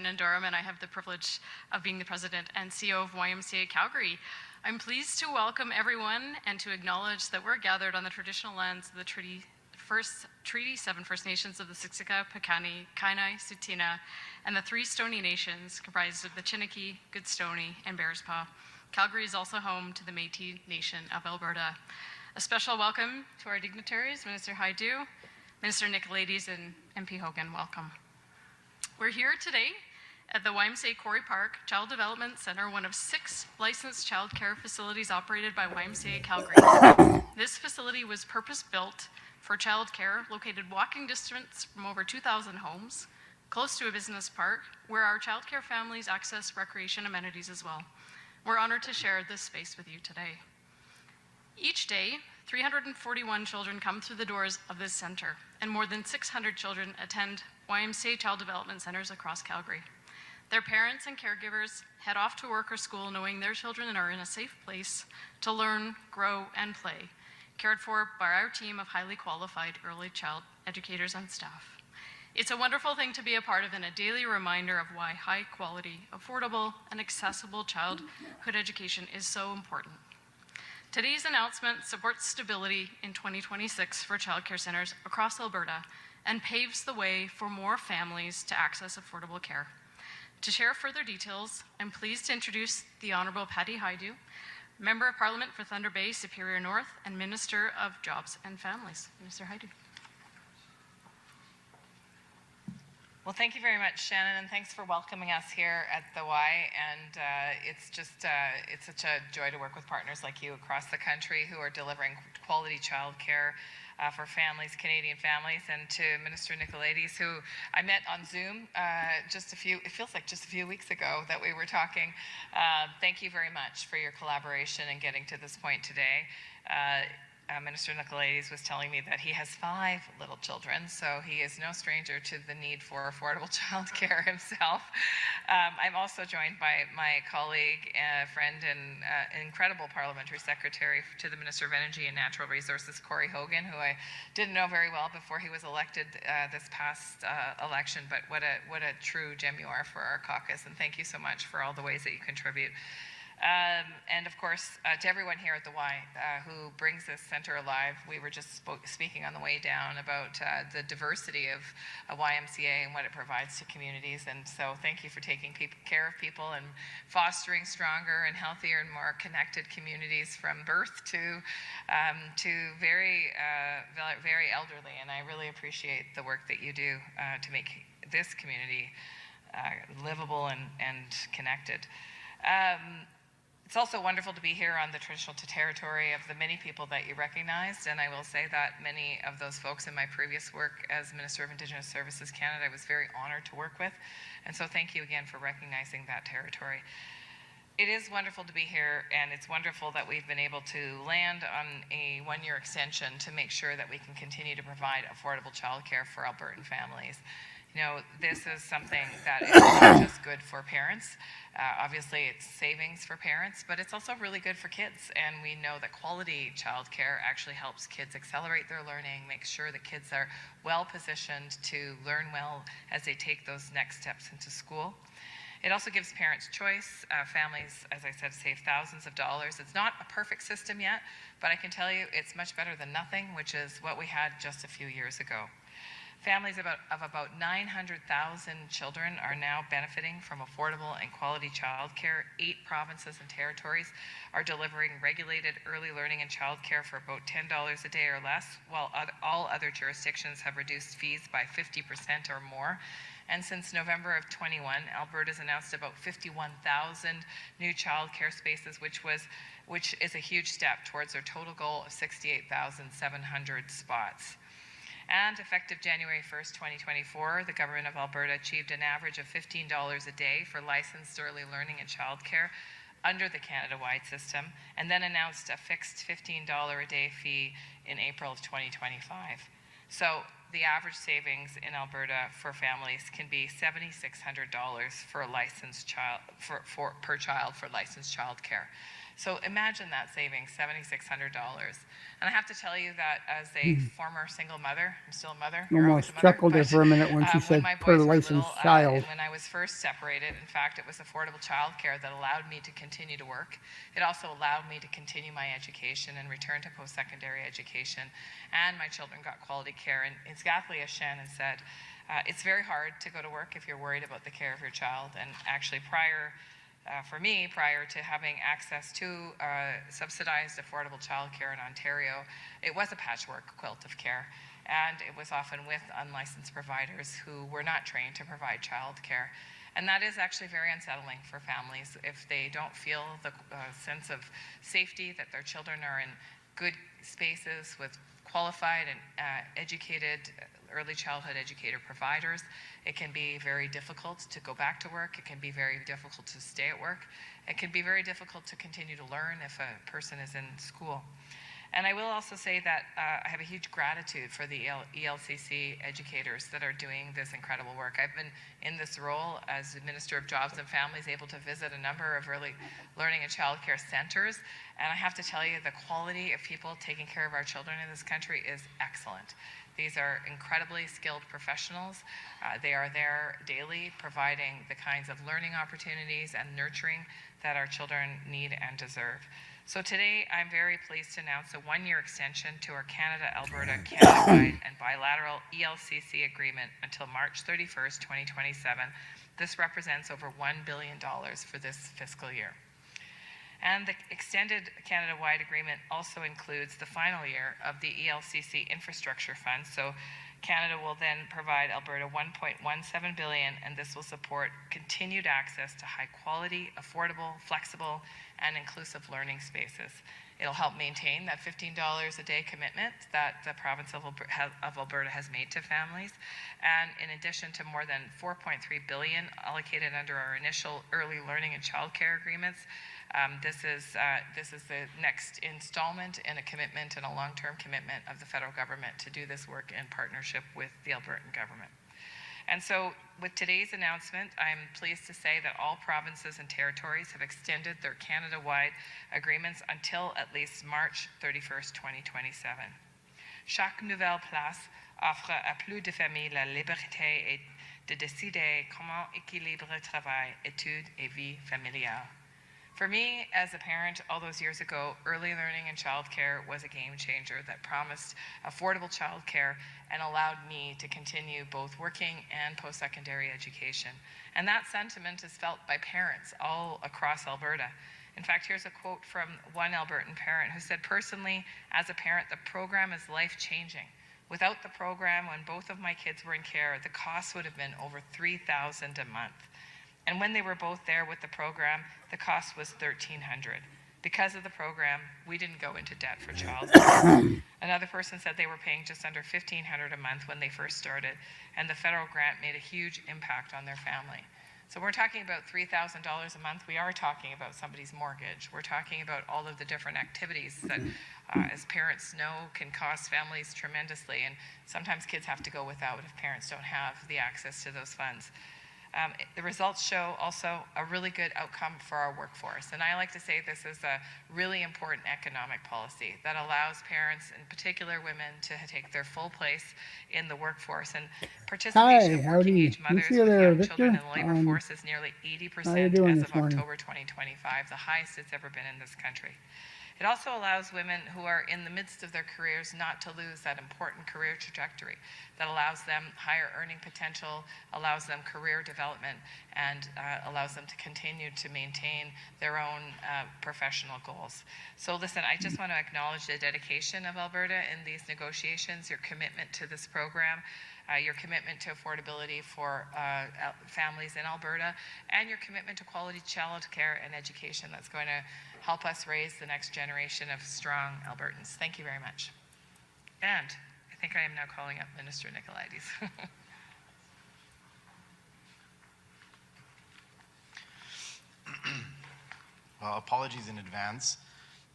in Durham, and I have the privilege of being the president and CEO of YMCA Calgary. I'm pleased to welcome everyone and to acknowledge that we're gathered on the traditional lands of the Treaty 7 First Nations of the Siksika, Piikani, Kainai, Tsuut'ina, and the 3 Stoney Nations comprised of the Chiniki, Goodstoney, and Bearspaw. Calgary is also home to the Métis Nation of Alberta. A special welcome to our dignitaries, Minister Hajdu, Minister Nicolaides, and MP Hogan, welcome. We're here today at the YMCA Quarry Park Child Development Centre, one of 6 licensed childcare facilities operated by YMCA Calgary. This facility was purpose-built for childcare, located walking distance from over 2,000 homes, close to a business park, where our childcare families access recreation amenities as well. We're honored to share this space with you today. Each day, 341 children come through the doors of this centre, and more than 600 children attend YMCA Child Development Centres across Calgary. Their parents and caregivers head off to work or school knowing their children are in a safe place to learn, grow, and play, cared for by our team of highly qualified early child educators and staff. It's a wonderful thing to be a part of and a daily reminder of why high-quality, affordable, and accessible childhood education is so important. Today's announcement supports stability in 2026 for childcare centres across Alberta and paves the way for more families to access affordable care. To share further details, I'm pleased to introduce the Honourable Patty Hajdu, Member of Parliament for Thunder Bay, Superior North, and Minister of Jobs and Families. Minister Hajdu. Well, thank you very much, Shannon, and thanks for welcoming us here at the Y. And it's such a joy to work with partners like you across the country who are delivering quality childcare for families, Canadian families, and to Minister Nicolaides, who I met on Zoom it feels like just a few weeks ago that we were talking. Thank you very much for your collaboration in getting to this point today. Minister Nicolaides was telling me that he has 5 little children, so he is no stranger to the need for affordable childcare himself. I'm also joined by my colleague, friend, and incredible parliamentary secretary to the Minister of Energy and Natural Resources, Corey Hogan, who I didn't know very well before he was elected this past election, but what a true gem you are for our caucus, and thank you so much for all the ways that you contribute. And of course, to everyone here at the Y who brings this centre alive. We were just speaking on the way down about the diversity of YMCA and what it provides to communities. And so thank you for taking care of people and fostering stronger and healthier and more connected communities from birth to very, very elderly. And I really appreciate the work that you do to make this community livable and connected. It's also wonderful to be here on the traditional territory of the many people that you recognized, and I will say that many of those folks in my previous work as Minister of Indigenous Services Canada, I was very honored to work with, and so thank you again for recognizing that territory. It is wonderful to be here, and it's wonderful that we've been able to land on a 1-year extension to make sure that we can continue to provide affordable childcare for Albertan families. You know, this is something that is not just good for parents. Obviously, it's savings for parents, but it's also really good for kids. And we know that quality childcare actually helps kids accelerate their learning, make sure that kids are well positioned to learn well as they take those next steps into school. It also gives parents choice. Families, as I said, save thousands of dollars. It's not a perfect system yet, but I can tell you it's much better than nothing, which is what we had just a few years ago. Families of about 900,000 children are now benefiting from affordable and quality childcare. 8 provinces and territories are delivering regulated early learning and childcare for about $10 a day or less, while all other jurisdictions have reduced fees by 50% or more. And since November of 21, Alberta's announced about 51,000 new childcare spaces, which is a huge step towards their total goal of 68,700 spots. And effective January 1st, 2024, the Government of Alberta achieved an average of $15 a day for licensed early learning and childcare under the Canada-wide system, and then announced a fixed $15 a day fee in April of 2025. So the average savings in Alberta for families can be $7,600 for a licensed child per child for licensed childcare. So imagine that savings, $7,600. And I have to tell you that as a former single mother, I'm still a mother. Almost chuckled there for a minute when she said per licensed child. When I was first separated, in fact, it was affordable childcare that allowed me to continue to work. It also allowed me to continue my education and return to post-secondary education. And my children got quality care. And exactly as Shannon said, it's very hard to go to work if you're worried about the care of your child. And actually for me, prior to having access to subsidized affordable childcare in Ontario, it was a patchwork quilt of care. And it was often with unlicensed providers who were not trained to provide childcare. And that is actually very unsettling for families if they don't feel the sense of safety, that their children are in good spaces with qualified and educated early childhood educator providers. It can be very difficult to go back to work. It can be very difficult to stay at work. It can be very difficult to continue to learn if a person is in school. And I will also say that I have a huge gratitude for the ELCC educators that are doing this incredible work. I've been in this role as Minister of Jobs and Families, able to visit a number of early learning and childcare centers. And I have to tell you, the quality of people taking care of our children in this country is excellent. These are incredibly skilled professionals. They are there daily providing the kinds of learning opportunities and nurturing that our children need and deserve. So today, I'm very pleased to announce a one-year extension to our Canada-Alberta, Canada-wide and bilateral ELCC agreement until March 31st, 2027. This represents over $1 billion for this fiscal year. And the extended Canada-wide agreement also includes the final year of the ELCC infrastructure fund. So Canada will then provide Alberta $1.17 billion, and this will support continued access to high-quality, affordable, flexible, and inclusive learning spaces. It'll help maintain that $15 a day commitment that the province of Alberta has made to families. And in addition to more than $4.3 billion allocated under our initial early learning and childcare agreements, this is the next installment in a commitment and a long-term commitment of the federal government to do this work in partnership with the Albertan government. And so with today's announcement, I'm pleased to say that all provinces and territories have extended their Canada-wide agreements until at least March 31st, 2027. Chaque nouvelle place offre à plus de familles la liberté de décider comment équilibrer travail, études et vie familiale. For me, as a parent all those years ago, early learning and childcare was a game changer that promised affordable childcare and allowed me to continue both working and post-secondary education. And that sentiment is felt by parents all across Alberta. In fact, here's a quote from one Albertan parent who said, "Personally, as a parent, the program is life-changing. Without the program, when both of my kids were in care, the cost would have been over $3,000 a month. And when they were both there with the program, the cost was $1,300. Because of the program, we didn't go into debt for childcare." Another person said they were paying just under $1,500 a month when they first started, and the federal grant made a huge impact on their family. So we're talking about $3,000 a month. We are talking about somebody's mortgage. We're talking about all of the different activities that, as parents know, can cost families tremendously. And sometimes kids have to go without if parents don't have the access to those funds. The results show also a really good outcome for our workforce. And I like to say this is a really important economic policy that allows parents, in particular women, to take their full place in the workforce. And participation of working age mothers with young children in the labor force is nearly 80% as of October 2025, the highest it's ever been in this country. It also allows women who are in the midst of their careers not to lose that important career trajectory that allows them higher earning potential, allows them career development, and allows them to continue to maintain their own professional goals. So listen, I just want to acknowledge the dedication of Alberta in these negotiations, your commitment to this program, your commitment to affordability for families in Alberta, and your commitment to quality child care and education that's going to help us raise the next generation of strong Albertans. Thank you very much. And I think I am now calling up Minister Nicolaides. Well, apologies in advance.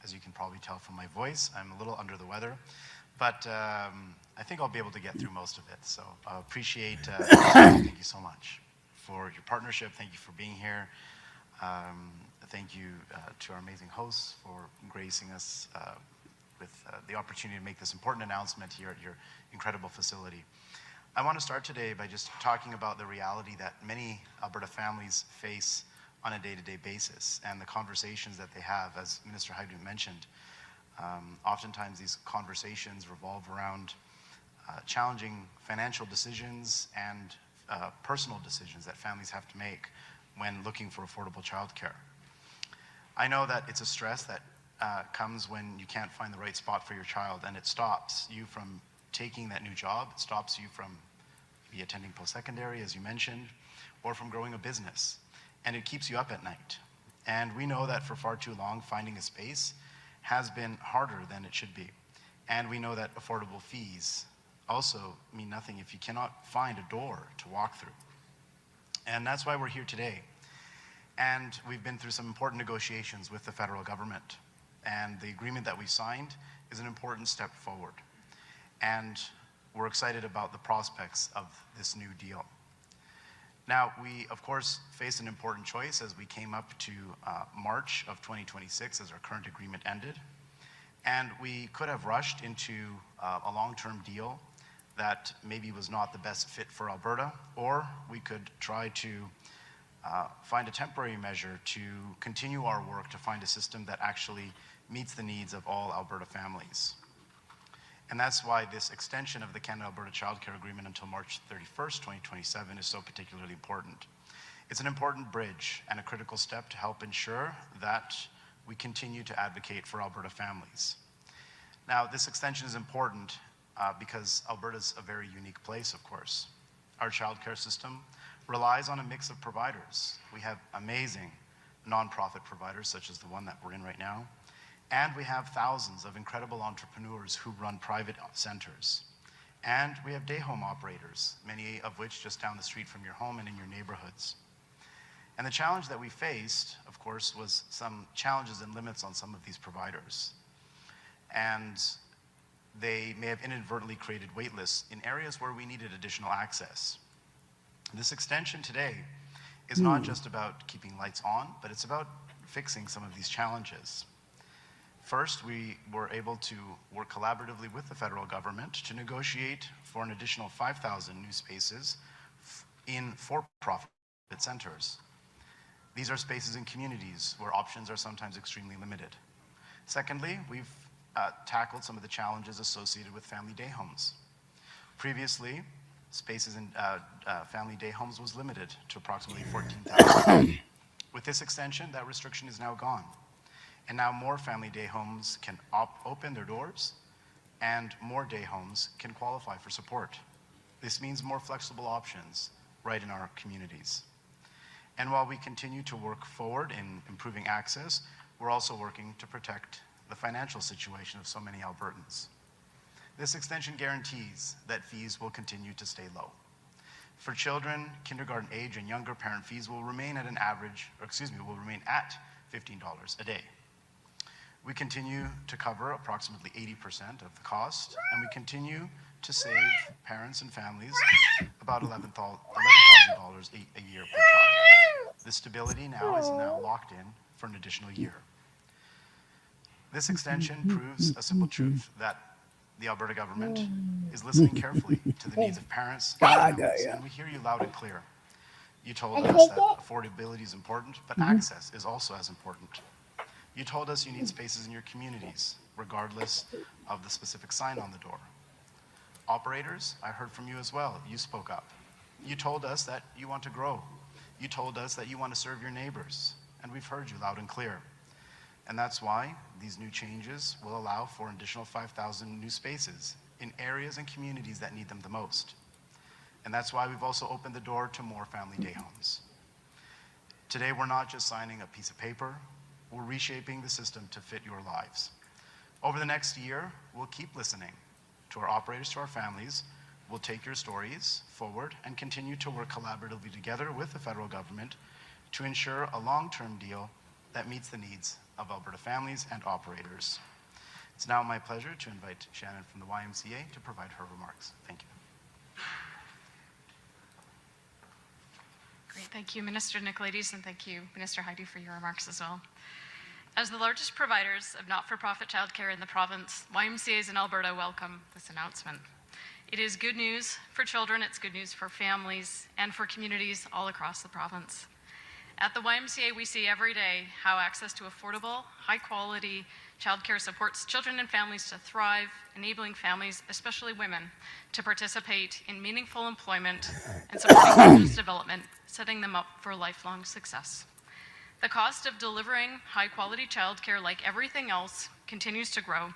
As you can probably tell from my voice, I'm a little under the weather. but I think I'll be able to get through most of it. So I appreciate thank you so much for your partnership. Thank you for being here. Thank you to our amazing hosts for gracing us with the opportunity to make this important announcement here at your incredible facility. I want to start today by just talking about the reality that many Alberta families face on a day-to-day basis and the conversations that they have. As Minister Hajdu mentioned, oftentimes these conversations revolve around challenging financial decisions and personal decisions that families have to make when looking for affordable childcare. I know that it's a stress that comes when you can't find the right spot for your child, and it stops you from taking that new job. It stops you from maybe attending post-secondary, as you mentioned, or from growing a business. And it keeps you up at night. And we know that for far too long, finding a space has been harder than it should be. And we know that affordable fees also mean nothing if you cannot find a door to walk through. And that's why we're here today. And we've been through some important negotiations with the federal government. And the agreement that we signed is an important step forward. And we're excited about the prospects of this new deal. Now, we, of course, faced an important choice as we came up to March of 2026 as our current agreement ended. And we could have rushed into a long-term deal that maybe was not the best fit for Alberta, or we could try to find a temporary measure to continue our work to find a system that actually meets the needs of all Alberta families. And that's why this extension of the Canada-Alberta Childcare Agreement until March 31st, 2027 is so particularly important. It's an important bridge and a critical step to help ensure that we continue to advocate for Alberta families. Now, this extension is important because Alberta's a very unique place, of course. Our childcare system relies on a mix of providers. We have amazing nonprofit providers, such as the one that we're in right now. And we have thousands of incredible entrepreneurs who run private centers. And we have day home operators, many of which just down the street from your home and in your neighborhoods. And the challenge that we faced, of course, was some challenges and limits on some of these providers. And they may have inadvertently created wait lists in areas where we needed additional access. This extension today is not just about keeping lights on, but it's about fixing some of these challenges. First, we were able to work collaboratively with the federal government to negotiate for an additional 5,000 new spaces in for-profit centers. These are spaces in communities where options are sometimes extremely limited. Secondly, we've tackled some of the challenges associated with family day homes. Previously, spaces in family day homes was limited to approximately 14,000. With this extension, that restriction is now gone. And now more family day homes can open their doors, and more day homes can qualify for support. This means more flexible options right in our communities. And while we continue to work forward in improving access, we're also working to protect the financial situation of so many Albertans. This extension guarantees that fees will continue to stay low. For children, kindergarten age and younger, parent fees will remain at will remain at $15 a day. We continue to cover approximately 80% of the cost, and we continue to save parents and families about $11,000 a year per child. This stability now is locked in for an additional year. This extension proves a simple truth, that the Alberta government is listening carefully to the needs of parents and families, and we hear you loud and clear. You told us that affordability is important, but access is also as important. You told us you need spaces in your communities, regardless of the specific sign on the door. Operators, I heard from you as well. You spoke up. You told us that you want to grow. You told us that you want to serve your neighbors, and we've heard you loud and clear. And that's why these new changes will allow for an additional 5,000 new spaces in areas and communities that need them the most. And that's why we've also opened the door to more family day homes. Today, we're not just signing a piece of paper, we're reshaping the system to fit your lives. Over the next year, we'll keep listening to our operators, to our families. We'll take your stories forward and continue to work collaboratively together with the federal government to ensure a long-term deal that meets the needs of Alberta families and operators. It's now my pleasure to invite Shannon from the YMCA to provide her remarks. Thank you. Great, thank you, Minister Nicolaides, and thank you, Minister Heidi, for your remarks as well. As the largest providers of not-for-profit childcare in the province, YMCAs in Alberta welcome this announcement. It is good news for children, it's good news for families, and for communities all across the province. At the YMCA, we see every day how access to affordable, high-quality childcare supports children and families to thrive, enabling families, especially women, to participate in meaningful employment and supporting children's development, setting them up for lifelong success. The cost of delivering high-quality childcare, like everything else, continues to grow,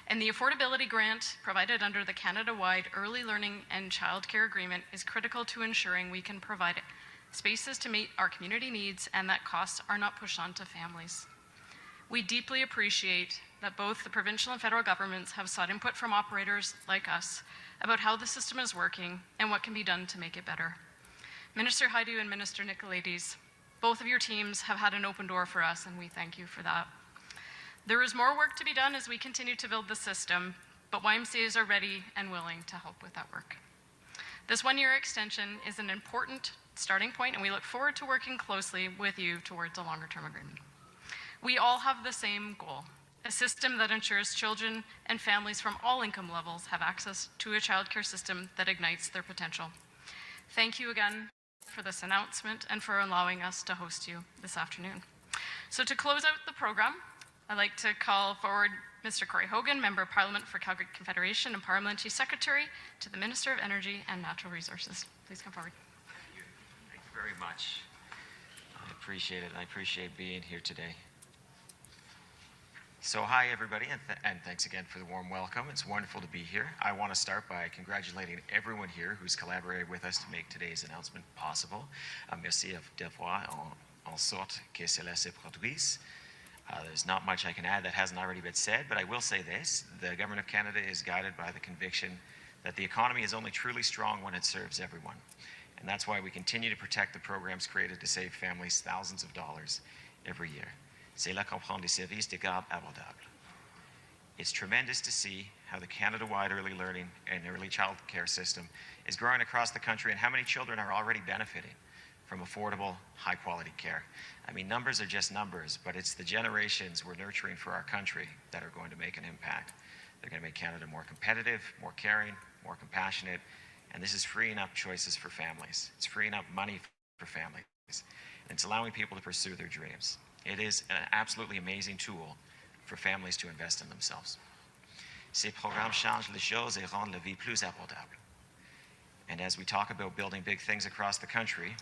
and the affordability grant provided under the Canada-wide Early Learning and Childcare Agreement is critical to ensuring we can provide spaces to meet our community needs and that costs are not pushed onto families. We deeply appreciate that both the provincial and federal governments have sought input from operators like us about how the system is working and what can be done to make it better. Minister Haidu and Minister Nicolaides, both of your teams have had an open door for us, and we thank you for that. There is more work to be done as we continue to build the system, but YMCAs are ready and willing to help with that work. This one-year extension is an important starting point, and we look forward to working closely with you towards a longer-term agreement. We all have the same goal, a system that ensures children and families from all income levels have access to a childcare system that ignites their potential. Thank you again for this announcement and for allowing us to host you this afternoon. So to close out the program, I'd like to call forward Mr. Corey Hogan, Member of Parliament for Calgary Confederation and Parliamentary Secretary to the Minister of Energy and Natural Resources. Please come forward. Thank you very much. I appreciate it. I appreciate being here today. So hi, everybody, and thanks again for the warm welcome. It's wonderful to be here. I want to start by congratulating everyone here who's collaborated with us to make today's announcement possible. Merci d'avoir en sorte que cela se produise. There's not much I can add that hasn't already been said, but I will say this. The Government of Canada is guided by the conviction that the economy is only truly strong when it serves everyone. And that's why we continue to protect the programs created to save families thousands of dollars every year. C'est là qu'on prend des services de garde abordables. It's tremendous to see how the Canada-wide early learning and early child care system is growing across the country and how many children are already benefiting from affordable, high-quality care. I mean, numbers are just numbers, but it's the generations we're nurturing for our country that are going to make an impact. They're going to make Canada more competitive, more caring, more compassionate, and this is freeing up choices for families. It's freeing up money for families, and it's allowing people to pursue their dreams. It is an absolutely amazing tool for families to invest in themselves. Ces programmes changent les choses et rendent la vie plus abordable. And as we talk about building big things across the country,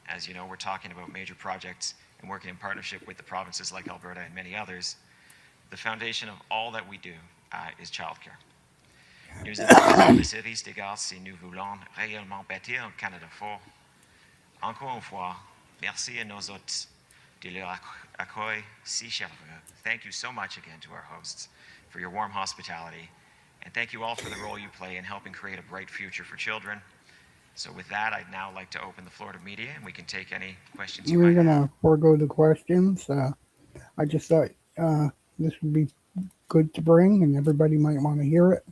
as you know, we're talking about major projects and working in partnership with the provinces like Alberta and many others. The foundation of all that we do is childcare. Nous avons les services de garde si nous voulons réellement bâtir un Canada fort. Encore une fois, merci à nos hôtes de leur accueil si chaleureux. Thank you so much again to our hosts for your warm hospitality, and thank you all for the role you play in helping create a bright future for children. So with that, I'd now like to open the floor to media, and we can take any questions you might have. We're going to forego the questions. I just thought this would be good to bring, and everybody might want to hear it.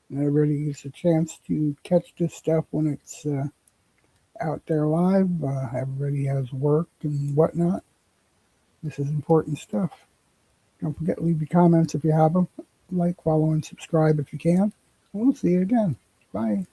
And everybody gets a chance to catch this stuff when it's out there live. Everybody has work and whatnot. This is important stuff. Don't forget to leave your comments if you have them. Like, follow, and subscribe if you can. And we'll see you again. Bye.